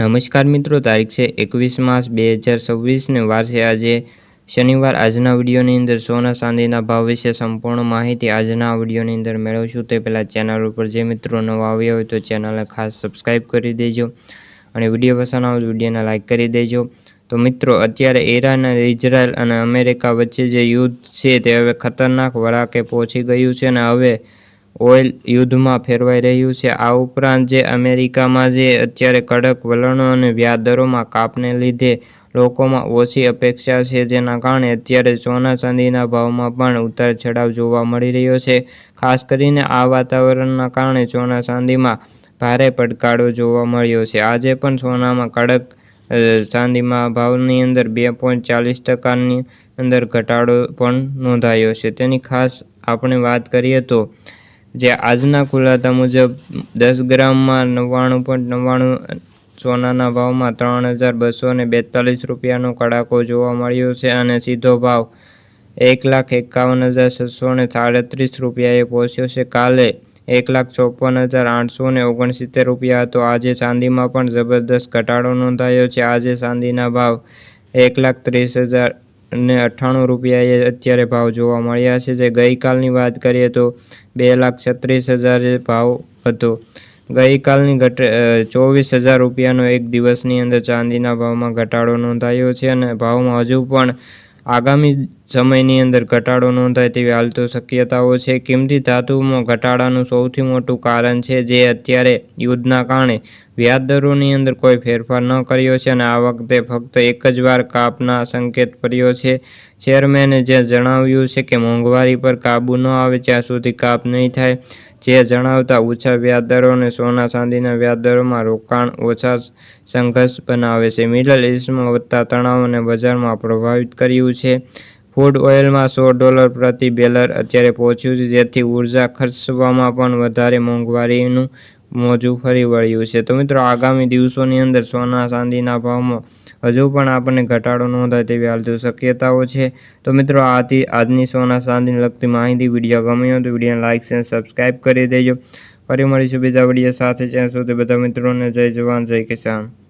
નમસ્કાર મિત્રો, તારીખ છે 21 માર્ચ 2026 ને વાર છે આજે શનિવાર। આજના વિડીયોની અંદર સોના ચાંદીના ભાવ વિશે સંપૂર્ણ માહિતી આજના વિડીયોની અંદર મેળવશું। તે પહેલાં ચેનલ ઉપર જે મિત્રો નવા આવ્યા હોય તો ચેનલને ખાસ સબસ્ક્રાઈબ કરી દેજો અને વિડીયો પસંદ આવે તો વિડીયોને લાઇક કરી દેજો। તો મિત્રો, અત્યારે ઈરાન, ઇઝરાયલ અને અમેરિકા વચ્ચે જે યુદ્ધ છે તે હવે ખતરનાક વળાકે પહોંચી ગયું છે અને હવે ઓઇલ યુદ્ધમાં ફેરવાઈ રહ્યું છે। આ ઉપરાંત જે અમેરિકામાં જે અત્યારે કડક વલણો અને વ્યાજ દરોમાં કાપને લીધે લોકોમાં ઓછી અપેક્ષા છે, જેના કારણે અત્યારે સોના ચાંદીના ભાવમાં પણ ઉતાર ચઢાવ જોવા મળી રહ્યો છે। ખાસ કરીને આ વાતાવરણના કારણે સોના ચાંદીમાં ભારે પડકારો જોવા મળ્યો છે। આજે પણ સોનામાં કડક ચાંદીમાં ભાવની અંદર 2.40% અંદર ઘટાડો પણ નોંધાયો છે। તેની ખાસ આપણે વાત કરીએ તો જે આજના ખુલાસા મુજબ 10 ગ્રામમાં 99.99 સોનાના ભાવમાં 3242 રૂપિયાનો કડાકો જોવા મળ્યો છે અને સીધો ભાવ 1,51,637 રૂપિયાએ પહોંચ્યો છે। કાલે 1,54,869 રૂપિયા હતો। આજે ચાંદીમાં પણ જબરદસ્ત ઘટાડો નોંધાયો છે। આજે ચાંદીના ભાવ 1,30,098 રૂપિયાએ અત્યારે ભાવ જોવા મળ્યા છે। જે ગઈકાલની વાત કરીએ તો 2,36,000 ભાવ હતો। ગઈકાલની 24,000 રૂપિયાનો એક દિવસની અંદર ચાંદીના ભાવમાં ઘટાડો નોંધાયો છે અને ભાવમાં હજુ પણ આગામી સમયની અંદર ઘટાડો નોંધાય તેવી હાલ તો શક્યતાઓ છે। કિંમતી ધાતુમાં ઘટાડાનું સૌથી મોટું કારણ છે જે અત્યારે યુદ્ધના કારણે વ્યાજ દરોની અંદર કોઈ ફેરફાર ન કર્યો છે અને આ વખતે ફક્ત એક જ વાર કાપના સંકેત પડ્યો છે। ચેરમેને જે જણાવ્યું છે કે મોંઘવારી પર કાબૂ ન આવે ત્યાં સુધી કાપ નહીં થાય, જે જણાવતા ઊંચા વ્યાજ દરો અને સોના ચાંદીના વ્યાજ દરોમાં રોકાણ ઓછા સંઘર્ષ બનાવે છે। મિડલ ઇસ્ટમાં વધતા તણાવ અને બજારમાં પ્રભાવિત કર્યું છે। ક્રૂડ ઓઇલમાં $100 પ્રતિ બેરલ અત્યારે પહોંચ્યું છે, જેથી ઉર્જા ખર્ચવામાં પણ વધારે મોંઘવારીનું મોજું ફરી વળ્યું છે। તો મિત્રો, આગામી દિવસોની અંદર સોના ચાંદીના ભાવમાં હજુ પણ આપણને ઘટાડો નોંધાય તેવી હાલ તો શક્યતાઓ છે। તો મિત્રો, આજની સોના ચાંદીને લગતી માહિતી વિડીયો ગમી હોય તો વિડીયોને લાઇક અને સબસ્ક્રાઈબ કરી દેજો। ફરી મળીશું બીજા વિડીયો સાથે। ત્યાં સુધી બધા મિત્રોને જય જવાન જય કિસાન।